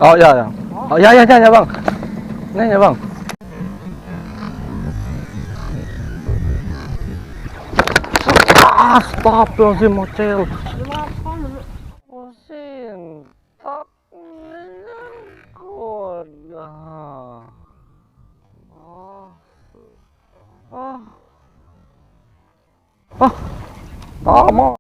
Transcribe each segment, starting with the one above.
Oh ya, ya. Oh ya, ya, ya, ya bang. Ini ya bang. Stop dong si mocel. Musim. Tak. Udah. Oh. Oh. Tama.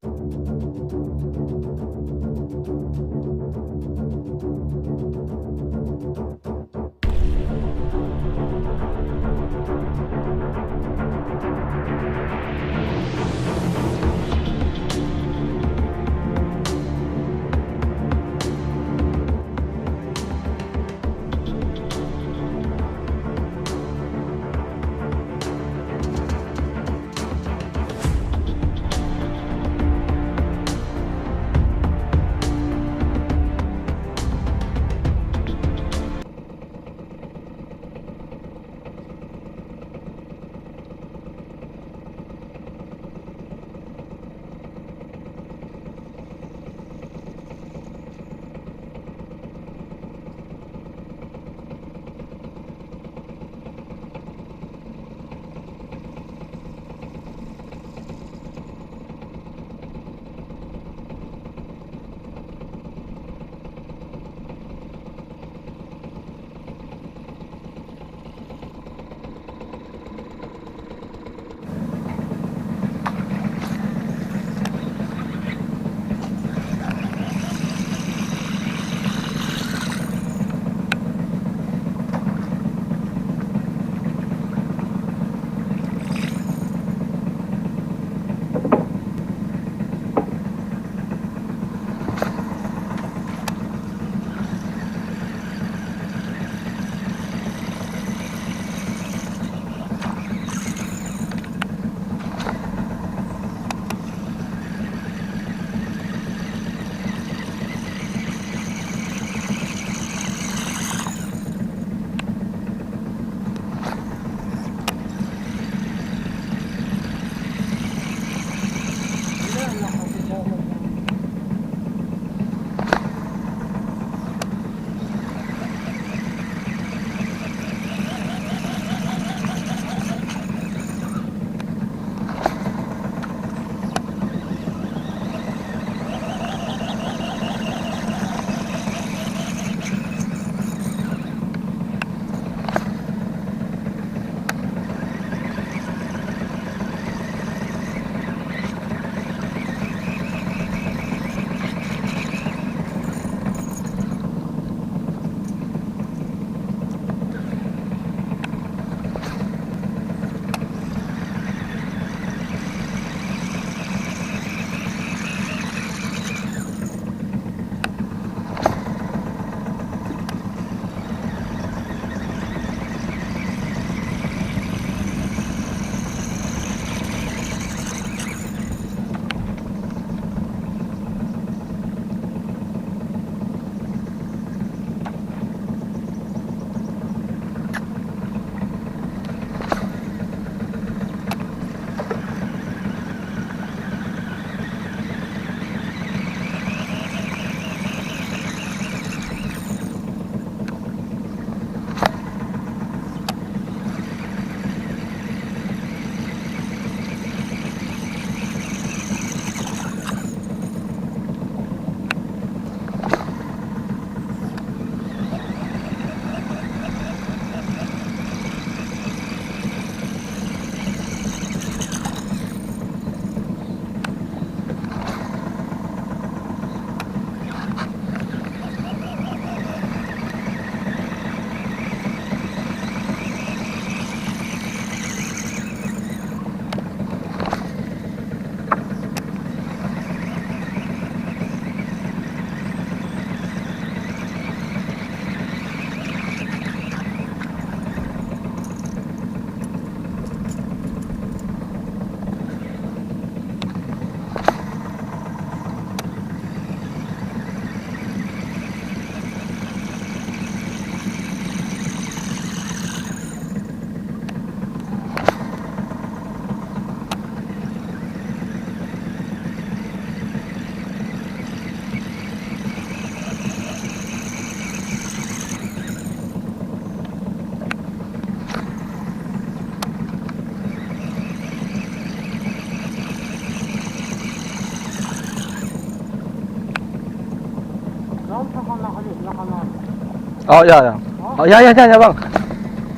Oh ya ya. Oh ya ya ya bang.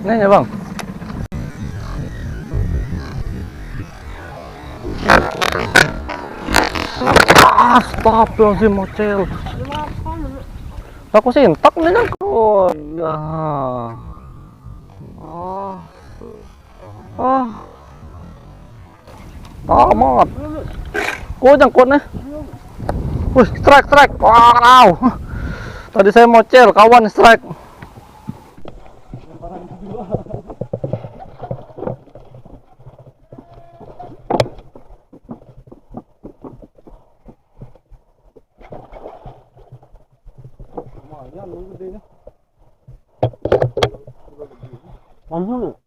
Ini ya bang. Stop dong si mocel. Aku sintak nih kan. Oh ya. Oh. Oh. Tamat. Kok jangkut nih. Wih, strike. Wow. Tadi saya mocel, kawan strike. Lumayan lu gedenya. Anu.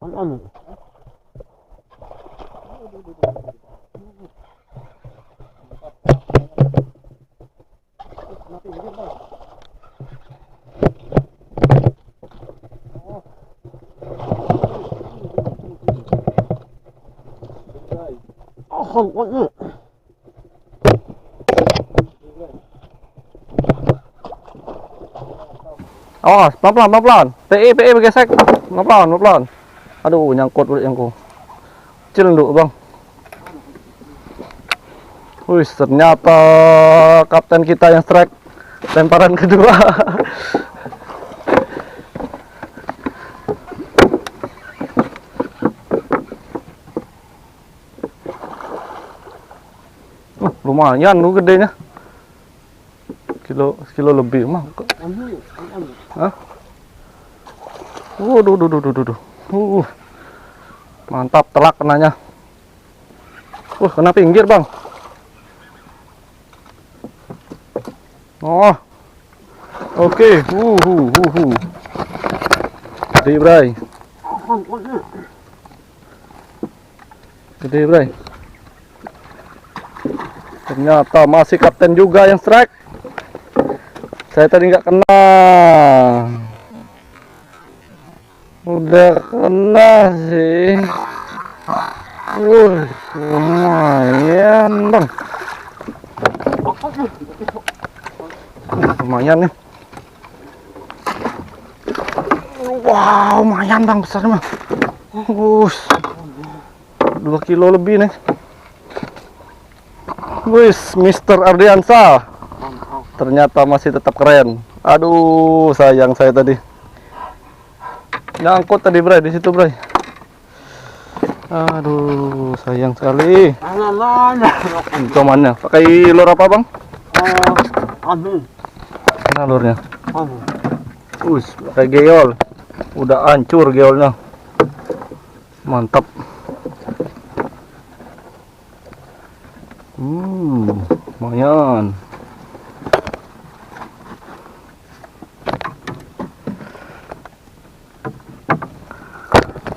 Awas, pelan-pelan. PE bergesek. Pelan-pelan. Aduh, nyangkut yang kecil dulu, Bang. Wih, ternyata kapten kita yang strike lemparan kedua. Lumayan lu gedenya. Kilo lebih mah. Hah? Duh. Mantap, telak kenanya. Kena pinggir, Bang. Oh. Oke. Gede, Bray. Ternyata masih kapten juga yang strike. Saya tadi nggak kena. Udah kena sih. Lumayan, Bang. Lumayan nih. Wow, lumayan, Bang, besar mah. 2 kilo lebih nih. Wis, Mr. Ardiansa. Ternyata masih tetap keren. Aduh, sayang saya tadi. Nyangkut tadi, Bray, di situ, Bray. Aduh, sayang sekali. Tomannya pakai lure apa, Bang? Mana lurnya? Pakai geol. Udah hancur geolnya. Mantap. Lumayan.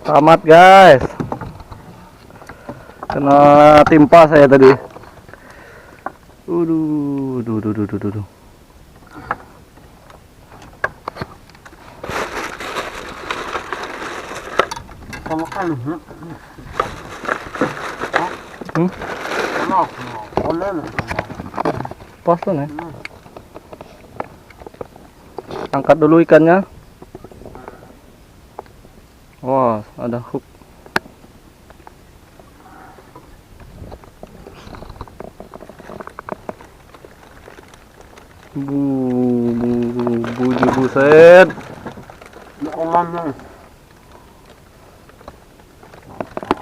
Tamat, guys. Kena timpa saya tadi. Duh. Pas tuh nih. Angkat dulu ikannya. Wah, ada hook. Buset.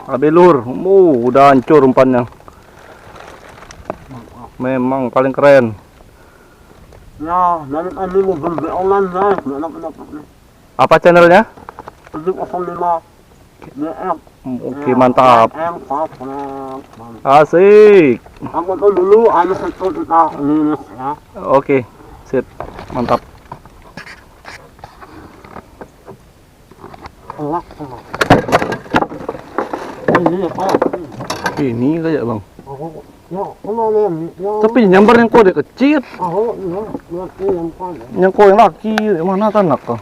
Abelur, udah hancur umpannya. Memang paling keren. Ya, Apa channelnya? 05 Oke, mantap. Asik. Aku tuh dulu ada satu entah minus ya. Oke, sip. Mantap. Ini kayak, Bang. Tapi nyamber yang kode kecil. Yang kode yang laki, mana tanak kah?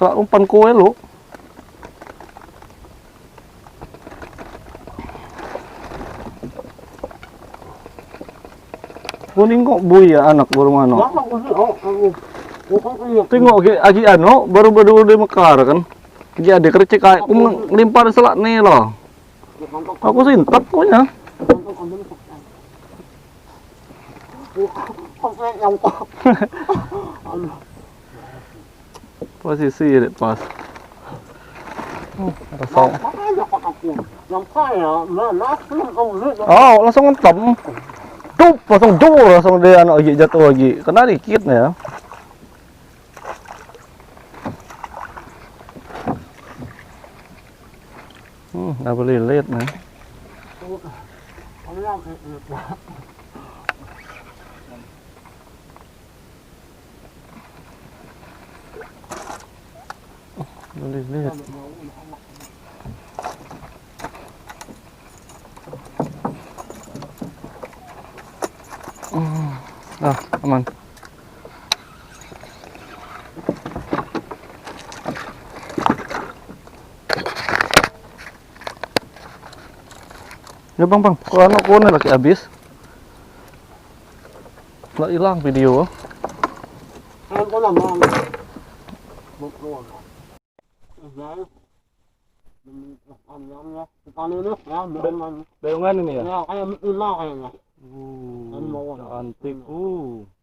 Kalau umpan kue lo. Kuning kok buaya anak burung ano. Wala ko di oh. Bukan iya. Tengok agi ano baru di mekar kan. Agi ada kercek ay lempar selak nih loh. Aku sintak kok ya. Posisi ya pas. Rasa. Oh, langsung ngetem. Dup, langsung dia anak lagi jatuh lagi. Kena dikit nih ya. Nggak boleh lihat nih. Boleh lihat. Aman. Ya bang, kalau anak kau lagi habis, nggak hilang video. Ko naman. Bukuan. Dahil ya, kanino ya, naman. Bayungan ini ya? Ya, kaya ila kaya na. Antik.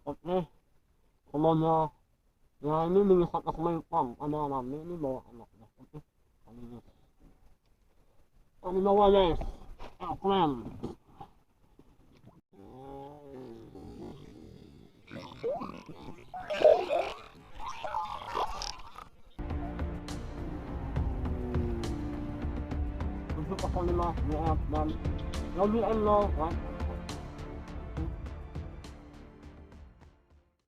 Oke. Tomannya. Ya ini wisata sungai upang. Anak-anak ini bawa anaknya. Oke. Kami bawa guys. Keren. Untuk 05 dan lalu Allah